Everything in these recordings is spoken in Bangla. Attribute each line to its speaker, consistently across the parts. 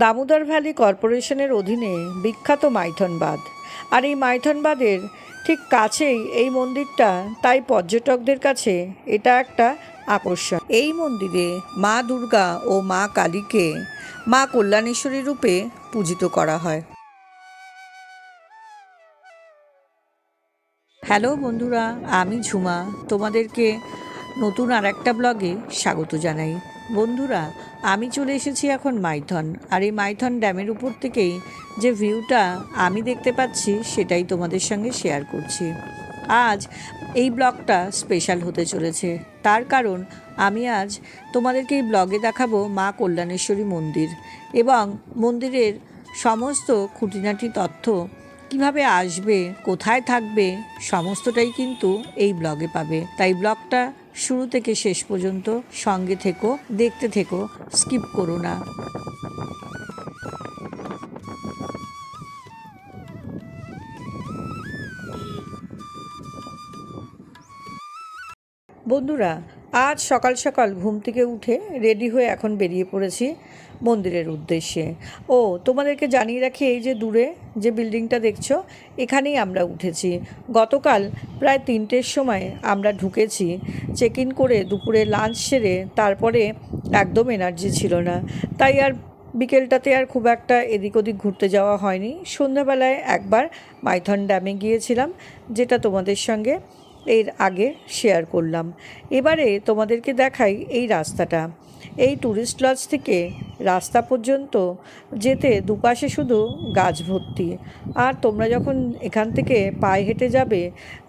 Speaker 1: দামোদর ভ্যালি কর্পোরেশনের অধীনে বিখ্যাত মাইথন বাঁধ। আর এই মাইথন বাঁধের ঠিক কাছেই এই মন্দিরটা, তাই পর্যটকদের কাছে এটা একটা আকর্ষণ। এই মন্দিরে মা দুর্গা ও মা কালীকে মা কল্যাণেশ্বরী রূপে পূজিত করা হয়। হ্যালো বন্ধুরা, আমি ঝুমা, তোমাদেরকে নতুন আর একটা ব্লগে স্বাগত জানাই। বন্ধুরা, আমি চলে এসেছি এখন মাইথন, আর এই মাইথন ড্যামের উপর থেকেই যে ভিউটা আমি দেখতে পাচ্ছি সেটাই তোমাদের সঙ্গে শেয়ার করছি। আজ এই ব্লগটা স্পেশাল হতে চলেছে, তার কারণ আমি আজ তোমাদেরকে এই ব্লগে দেখাবো মা কল্যাণেশ্বরী মন্দির এবং মন্দিরের সমস্ত খুঁটিনাটি তথ্য। কিভাবে আসবে, কোথায় থাকবে, সমস্তটাই কিন্তু এই ব্লগে পাবে। তাই ব্লগটা শুরু থেকে শেষ পর্যন্ত সঙ্গে থেকো, দেখতে থেকো, স্কিপ করো না। বন্ধুরা, আজ সকাল সকাল ঘুম থেকে উঠে রেডি হয়ে এখন বেরিয়ে পড়েছি মন্দিরের উদ্দেশ্যে। তোমাদেরকে জানিয়ে রাখি, এই যে দূরে যে বিল্ডিংটা দেখছো, এখানেই আমরা উঠেছি। গতকাল প্রায় 3টের সময় আমরা ঢুকেছি। চেক ইন করে দুপুরে লাঞ্চ সেরে তারপরে একদম এনার্জি ছিল না, তাই আর বিকেলটাতে আর খুব একটা এদিক ওদিক ঘুরতে যাওয়া হয়নি। সন্ধ্যাবেলায় একবার মাইথন ড্যামে গিয়েছিলাম, যেটা তোমাদের সঙ্গে এর আগে শেয়ার করলাম। এবারে তোমাদেরকে দেখাই এই রাস্তাটা। এই ট্যুরিস্ট লজ থেকে রাস্তা পর্যন্ত যেতে দুপাশে শুধু গাছ ভর্তি, আর তোমরা যখন এখান থেকে পায়ে হেঁটে যাবে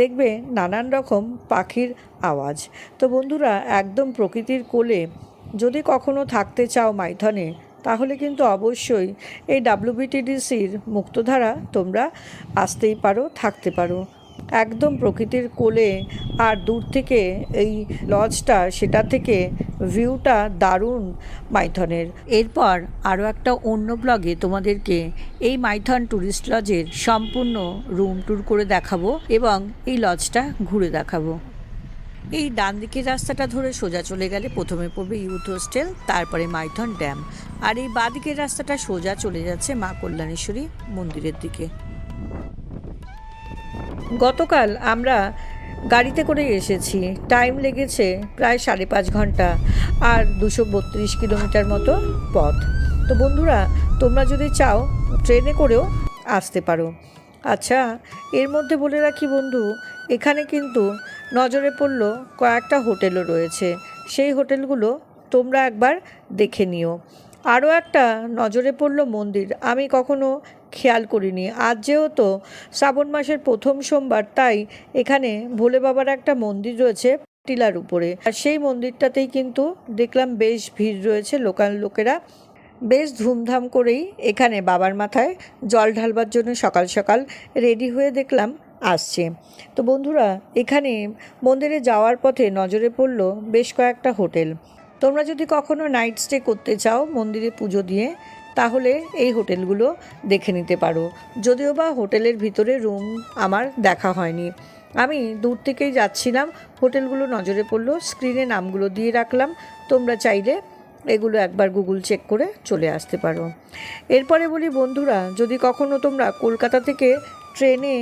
Speaker 1: দেখবে নানান রকম পাখির আওয়াজ। তো বন্ধুরা, একদম প্রকৃতির কোলে যদি কখনো থাকতে চাও মাইথনে, তাহলে কিন্তু অবশ্যই এই WBTDCর মুক্তধারা তোমরা আসতেই পারো, থাকতে পারো একদম প্রকৃতির কোলে। আর দূর থেকে এই লজটা, সেটা থেকে ভিউটা দারুণ মাইথনের। এরপর আরও একটা অন্য ব্লগে তোমাদেরকে এই মাইথন ট্যুরিস্ট লজের সম্পূর্ণ রুম ট্যুর করে দেখাবো এবং এই লজটা ঘুরে দেখাবো। এই ডান দিকের রাস্তাটা ধরে সোজা চলে গেলে প্রথমে পড়বে ইউথ হোস্টেল, তারপরে মাইথন ড্যাম, আর এই বাঁ দিকের রাস্তাটা সোজা চলে যাচ্ছে মা কল্যাণেশ্বরী মন্দিরের দিকে। গতকাল আমরা গাড়িতে করে এসেছি, টাইম লেগেছে প্রায় 5.5 ঘন্টা, আর 232 কিলোমিটার মতো পথ। তো বন্ধুরা, তোমরা যদি চাও ট্রেনে করেও আসতে পারো। আচ্ছা, এর মধ্যে বলে রাখি বন্ধু, এখানে কিন্তু নজরে পড়ল কয়েকটা হোটেলও রয়েছে, সেই হোটেলগুলো তোমরা একবার দেখে নিও। আরও একটা নজরে পড়ল মন্দির, আমি কখনো খেয়াল করিনি। আজ যেহেতু শ্রাবণ মাসের প্রথম সোমবার, তাই এখানে ভোলে বাবার একটা মন্দির রয়েছে টিলার উপরে, আর সেই মন্দিরটাতেই কিন্তু দেখলাম বেশ ভিড় রয়েছে। লোকাল লোকেরা বেশ ধুমধাম করেই এখানে বাবার মাথায় জল ঢালবার জন্য সকাল সকাল রেডি হয়ে দেখলাম আসছে। তো বন্ধুরা, এখানে মন্দিরে যাওয়ার পথে নজরে পড়ল বেশ কয়েকটা হোটেল। তোমরা যদি কখনো নাইট স্টে করতে চাও মন্দিরে পুজো দিয়ে, তাহলে এই হোটেলগুলো দেখে নিতে পারো। যদিও বা হোটেলের ভিতরে রুম আমার দেখা হয়নি, আমি দূর থেকেই যাচ্ছিলাম। হোটেলগুলো নজরে পড়লো, স্ক্রিনে নামগুলো দিয়ে রাখলাম, তোমরা চাইলে এগুলো একবার গুগল চেক করে চলে আসতে পারো। এরপরে বলি বন্ধুরা, যদি কখনো তোমরা কলকাতা থেকে ট্রেনে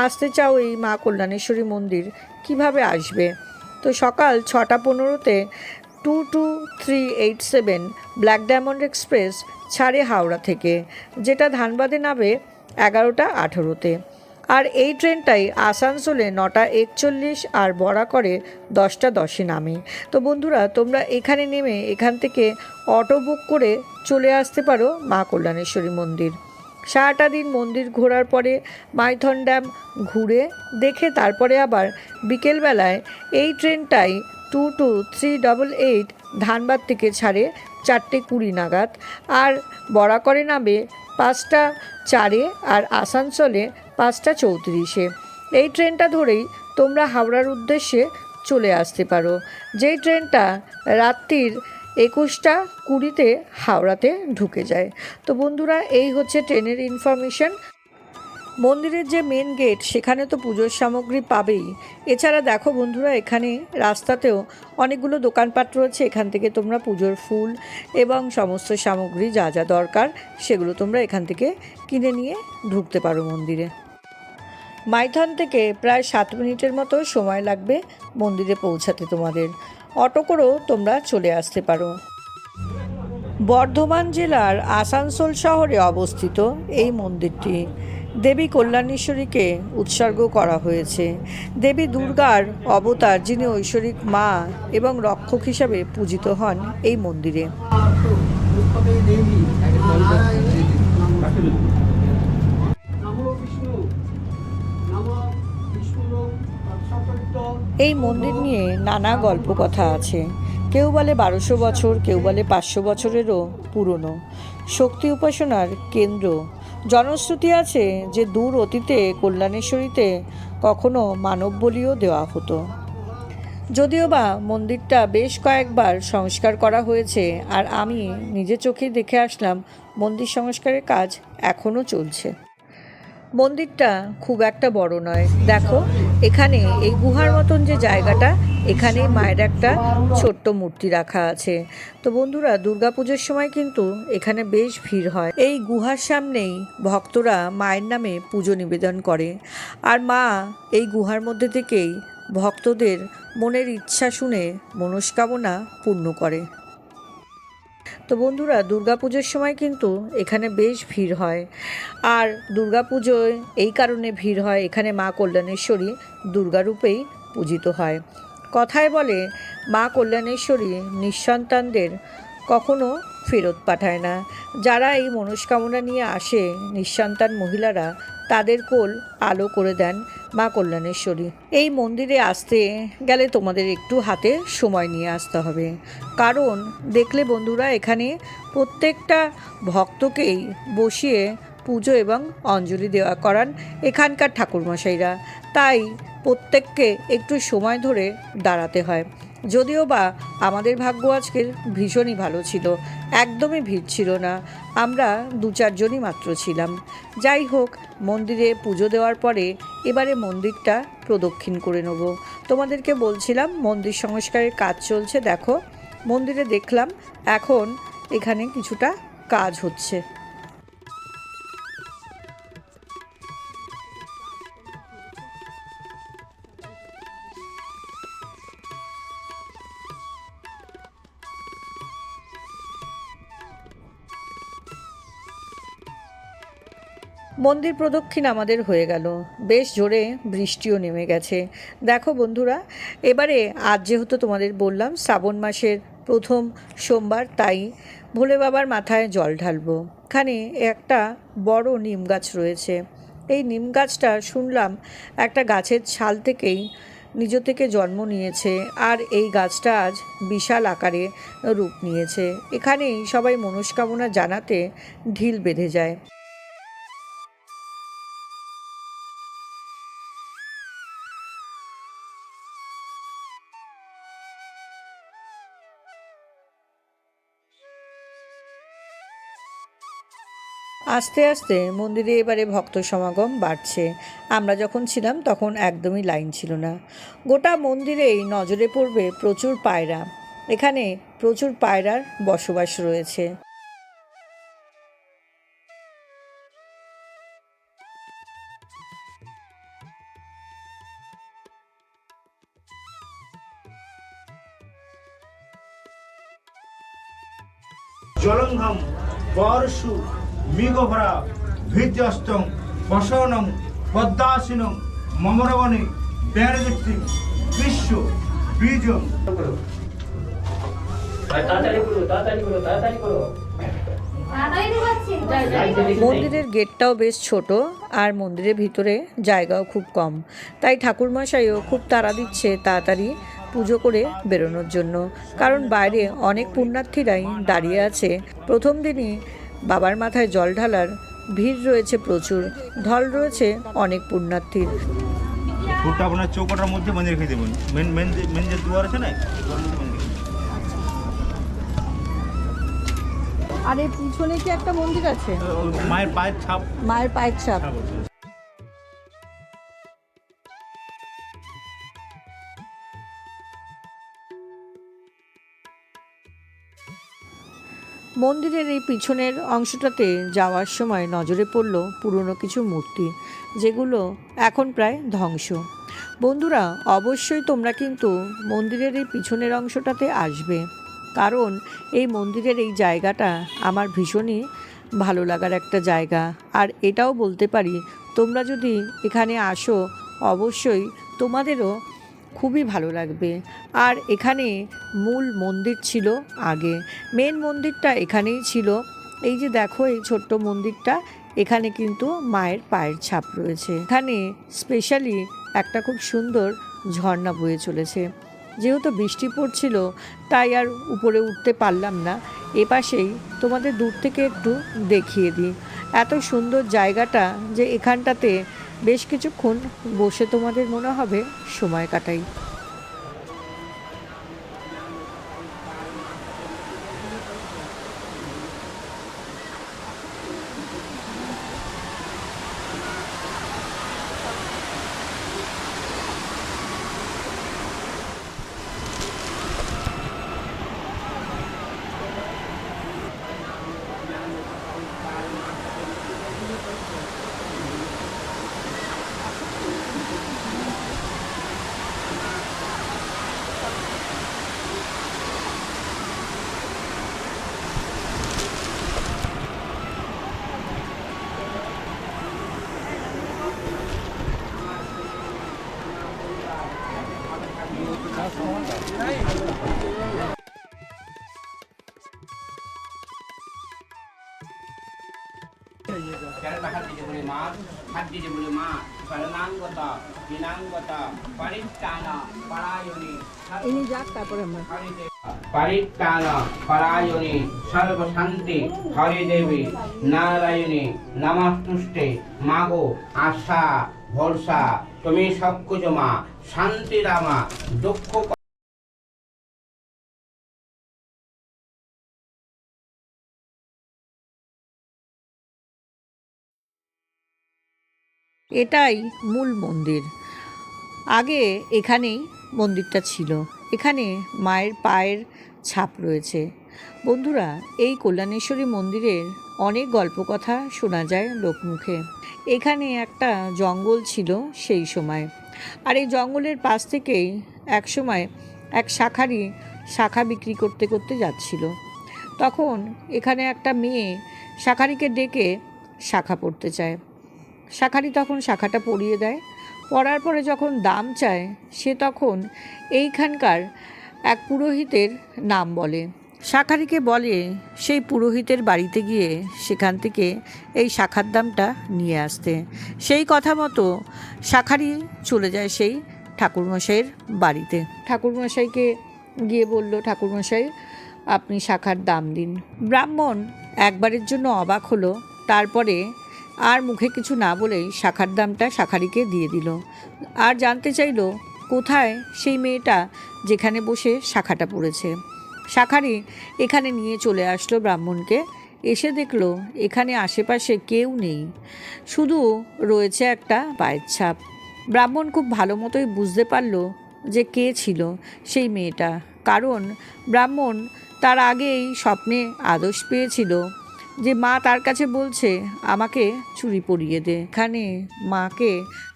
Speaker 1: আসতে চাও এই মা কল্যাণেশ্বরী মন্দির, কিভাবে আসবে? তো সকাল 6:15-তে 22387 ব্ল্যাক ডায়মন্ড এক্সপ্রেস ছাড়ে হাওড়া থেকে, যেটা ধানবাদে নামবে 11:18-তে। আর এই ট্রেনটাই আসানসোলে 9:41 আর বরাকরে 10:10-এ নামে। তো বন্ধুরা, তোমরা এখানে নেমে এখান থেকে অটো বুক করে চলে আসতে পারো মা কল্যাণেশ্বরী মন্দির। সারাটা দিন মন্দির ঘোরার পরে মাইথন ড্যাম ঘুরে দেখে তারপরে আবার বিকেলবেলায় এই ট্রেনটাই 22388 ধানবাদ থেকে ছাড়ে 4:20 নাগাদ, আর বরাকরে নামে 5:04-এ আর আসানসোলে 5:34-এ। এই ট্রেনটা ধরেই তোমরা হাওড়ার উদ্দেশ্যে চলে আসতে পারো, যেই ট্রেনটা রাত্রির 21:20-তে হাওড়াতে ঢুকে যায়। তো বন্ধুরা, এই হচ্ছে ট্রেনের ইনফরমেশন। মন্দিরের যে মেন গেট সেখানে তো পুজোর সামগ্রী পাবেই। এছাড়া দেখো বন্ধুরা, এখানে রাস্তাতেও অনেকগুলো দোকানপাট রয়েছে। এখান থেকে তোমরা পুজোর ফুল এবং সমস্ত সামগ্রী যা যা দরকার সেগুলো তোমরা এখান থেকে কিনে নিয়ে ঢুকতে পারো মন্দিরে। মাইথন থেকে প্রায় 7 মিনিটের মতো সময় লাগবে মন্দিরে পৌঁছাতে তোমাদের। অটো করেও তোমরা চলে আসতে পারো। বর্ধমান জেলার আসানসোল শহরে অবস্থিত এই মন্দিরটি দেবী কল্যাণেশ্বরীকে উৎসর্গ করা হয়েছে। দেবী দুর্গার অবতার, যিনি ঐশ্বরিক মা এবং রক্ষক হিসাবে পূজিত হন এই মন্দিরে। এই মন্দির নিয়ে নানা গল্প কথা আছে। কেউ বলে 1200 বছর, কেউ বলে 500 বছরেরও পুরনো। শক্তি উপাসনার কেন্দ্র। জনশ্রুতি আছে যে দূর অতীতে কল্যাণেশ্বরীতে কখনো মানব বলিও দেওয়া হতো। যদিও বা মন্দিরটা বেশ কয়েকবার সংস্কার করা হয়েছে, আর আমি নিজে চোখেই দেখে আসলাম মন্দির সংস্কারের কাজ এখনও চলছে। মন্দিরটা খুব একটা বড় নয়। দেখো এখানে এই গুহার মতন যে জায়গাটা, এখানে মায়ের একটা ছোট্ট মূর্তি রাখা আছে। তো বন্ধুরা, দুর্গাপুজোর সময় কিন্তু এখানে বেশ ভিড় হয়। এই গুহার সামনেই ভক্তরা মায়ের নামে পুজো নিবেদন করে, আর মা এই গুহার মধ্যে থেকেই ভক্তদের মনের ইচ্ছা শুনে মনস্কামনা পূর্ণ করে। তো বন্ধুরা, দুর্গাপুজোর সময় কিন্তু এখানে বেশ ভিড় হয়। আর দুর্গাপুজোয় এই কারণে ভিড় হয়, এখানে মা কল্যাণেশ্বরী দুর্গারূপেই পূজিত হয়। কথায় বলে মা কল্যাণেশ্বরী নিঃসন্তানদের কখনো ফেরত পাঠায় না। যারা এই মনস্কামনা নিয়ে আসে, নিঃসন্তান মহিলারা, তাদের কোল আলো করে দেন মা কল্যাণেশ্বরী। এই মন্দিরে আসতে গেলে তোমাদের একটু হাতে সময় নিয়ে আসতে হবে, কারণ দেখলে বন্ধুরা, এখানে প্রত্যেকটা ভক্তকেই বসিয়ে পুজো এবং অঞ্জলি দেওয়া করান এখানকার ঠাকুরমশাইরা। তাই প্রত্যেককে একটু সময় ধরে দাঁড়াতে হয়। যদিও বা আমাদের ভাগ্য আজকের ভীষণই ভালো ছিল, একদমই ভিড় ছিল না, আমরা 2-4 জনই মাত্র ছিলাম। যাই হোক, মন্দিরে পুজো দেওয়ার পরে এবারে মন্দিরটা প্রদক্ষিণ করে নেব। তোমাদেরকে বলছিলাম মন্দির সংস্কারের কাজ চলছে। দেখো মন্দিরে দেখলাম এখন এখানে কিছুটা কাজ হচ্ছে। মন্দির প্রদক্ষিণ আমাদের হয়ে গেল। বেশ জোরে বৃষ্টিও নেমে গেছে। দেখো বন্ধুরা, এবারে আজ যেহেতু তোমাদের বললাম শ্রাবণ মাসের প্রথম সোমবার, তাই ভোলে বাবার মাথায় জল ঢালবো। এখানে একটা বড় নিম গাছ রয়েছে। এই নিম গাছটা শুনলাম একটা গাছের ছাল থেকেই নিজ থেকে জন্ম নিয়েছে, আর এই গাছটা আজ বিশাল আকারে রূপ নিয়েছে। এখানেই সবাই মনস্কামনা জানাতে ঢিল বেঁধে যায়। আস্তে আস্তে মন্দিরে এবারে ভক্ত সমাগম বাড়ছে। আমরা যখন ছিলাম তখন একদমই লাইন ছিল না। গোটা মন্দিরেই নজরে পড়বে প্রচুর পায়রা। এখানে প্রচুর পায়রার বসবাস রয়েছে।
Speaker 2: জলঙ্ঘম পরশু মৃগভরা ভির্যস্তং বসনং পদ্মাসিনং মমরবনে ব্যারগতি বিশ্ব বীজং।
Speaker 1: মন্দিরের গেটটাও বেশ ছোট, আর মন্দিরের ভিতরে জায়গাও খুব কম, তাই ঠাকুরমশাইও খুব তাড়া দিচ্ছে তাড়াতাড়ি পুজো করে বেরোনোর জন্য। কারণ বাইরে অনেক পুণ্যার্থীরাই দাঁড়িয়ে আছে। প্রথম দিনই বাবার মাথায় জল ঢালার ভিড় রয়েছে প্রচুর, ঢল রয়েছে অনেক পুণ্যার্থীর।
Speaker 2: ফুটটা আপনার চৌকাটার মধ্যে মন্দির রেখে দেবেন। মেন মেন মেন যে দুয়ার আছে না,
Speaker 1: আর এই পিছনে কি একটা মন্দির আছে?
Speaker 2: মায়ের পায়ের ছাপ।
Speaker 1: মায়ের পায়ের ছাপ। মন্দিরের এই পিছনের অংশটাতে যাওয়ার সময় নজরে পড়ল পুরনো কিছু মূর্তি, যেগুলো এখন প্রায় ধ্বংস। বন্ধুরা, অবশ্যই তোমরা কিন্তু মন্দিরের এই পিছনের অংশটাতে আসবে, কারণ এই মন্দিরের এই জায়গাটা আমার ভীষণই ভালো লাগার একটা জায়গা। আর এটাও বলতে পারি, তোমরা যদি এখানে আসো অবশ্যই তোমাদেরও খুবই ভালো লাগবে। আর এখানে মূল মন্দির ছিল আগে, মেন মন্দিরটা এখানেই ছিল। এই যে দেখো এই ছোট্ট মন্দিরটা, এখানে কিন্তু মায়ের পায়ের ছাপ রয়েছে। এখানে স্পেশালি একটা খুব সুন্দর ঝর্ণা বয়ে চলেছে। যেহেতু বৃষ্টি পড়ছিল তাই আর উপরে উঠতে পারলাম না, এপাশেই তোমাদের দূর থেকে একটু দেখিয়ে দিই। এত সুন্দর জায়গাটা যে এখানটাতে বেশ কিছুক্ষণ বসে তোমাদের মনে হবে সময় কাটাই। ইনি যাক, তারপরে আমরা
Speaker 3: পরিত্রাণ পরায়ণে সর্বশান্তি হরে দেবী নারায়ণী নমস্তুষ্টে। মাগো আশা ভরসা তুমি সবকিছু মা, শান্তি রামা দুঃখ।
Speaker 1: এটাই মূল মন্দির। আগে এখানেই মন্দিরটা ছিল, এখানে মায়ের পায়ের ছাপ রয়েছে। বন্ধুরা, এই কল্যাণেশ্বরী মন্দিরের অনেক গল্পকথা শোনা যায় লোকমুখে। এখানে একটা জঙ্গল ছিল সেই সময়, আর এই জঙ্গলের পাশ থেকেই এক সময় এক শাখা বিক্রি করতে করতে যাচ্ছিল। তখন এখানে একটা মেয়ে শাখারিকে ডেকে শাখা পড়তে চায়। শাখারি তখন শাখাটা পরিয়ে দেয়। পরার পরে যখন দাম চায়, সে তখন এইখানকার এক পুরোহিতের নাম বলে। শাখারিকে বলে সেই পুরোহিতের বাড়িতে গিয়ে সেখান থেকে এই শাখার দামটা নিয়ে আসতে। সেই কথা মতো শাখারি চলে যায় সেই ঠাকুরমশাইয়ের বাড়িতে। ঠাকুরমশাইকে গিয়ে বলল, ঠাকুরমশাই আপনি শাখার দাম দিন। ব্রাহ্মণ একবারের জন্য অবাক হলো, তারপরে আর মুখে কিছু না বলেই শাখার দামটা শাখারিকে দিয়ে দিল। আর জানতে চাইল কোথায় সেই মেয়েটা যেখানে বসে শাখাটা পড়েছে। শাখারি এখানে নিয়ে চলে আসলো ব্রাহ্মণকে। এসে দেখলো এখানে আশেপাশে কেউ নেই, শুধু রয়েছে একটা পায়ের ছাপ। ব্রাহ্মণ খুব ভালো মতোই বুঝতে পারলো যে কে ছিল সেই মেয়েটা, কারণ ব্রাহ্মণ তার আগেই স্বপ্নে আদেশ পেয়েছিল যে মা তার কাছে বলছে আমাকে চুড়ি পরিয়ে দে। এখানে মাকে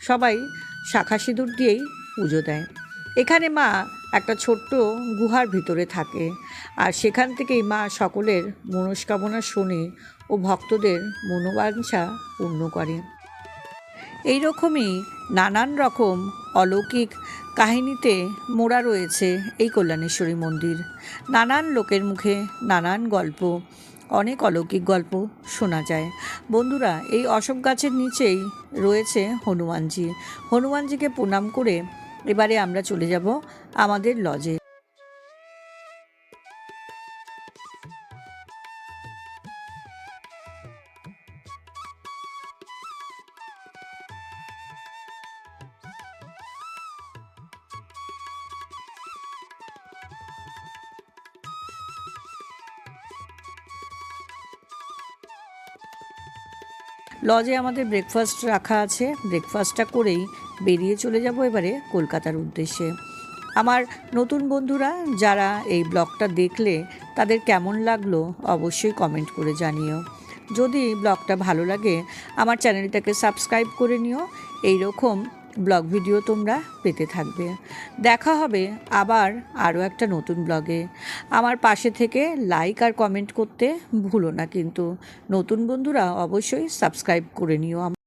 Speaker 1: সবাই শাখা সিঁদুর দিয়েই পুজো দেয়। এখানে মা একটা ছোট্ট গুহার ভিতরে থাকে, আর সেখান থেকেই মা সকলের মনস্কামনা শোনে ও ভক্তদের মনোবাঞ্ছা পূর্ণ করে। এই রকমই নানান রকম অলৌকিক কাহিনীতে মোড়া রয়েছে এই কল্যাণেশ্বরী মন্দির। নানান লোকের মুখে নানান গল্প, অনেক অলৌকিক গল্প শোনা যায়। বন্ধুরা, এই অশোক গাছের নিচেই রয়েছে হনুমানজি। হনুমানজিকে প্রণাম করে এবারে আমরা চলে যাব আমাদের লজে। লজে আমাদের ব্রেকফাস্ট রাখা আছে, ব্রেকফাস্টটা করেই বেরিয়ে চলে যাব এবারে কলকাতার উদ্দেশ্যে। আমার নতুন বন্ধুরা যারা এই ব্লগটা দেখলে তাদের কেমন লাগলো অবশ্যই কমেন্ট করে জানিও। যদি ব্লগটা ভালো লাগে আমার চ্যানেলটাকে সাবস্ক্রাইব করে নিও, এই রকম ব্লগ ভিডিও তোমরা পেতে থাকবে। দেখা হবে আবার আরও একটা নতুন ব্লগে। আমার পাশে থেকে লাইক আর কমেন্ট করতে ভুলো না, কিন্তু নতুন বন্ধুরা অবশ্যই সাবস্ক্রাইব করে নিও।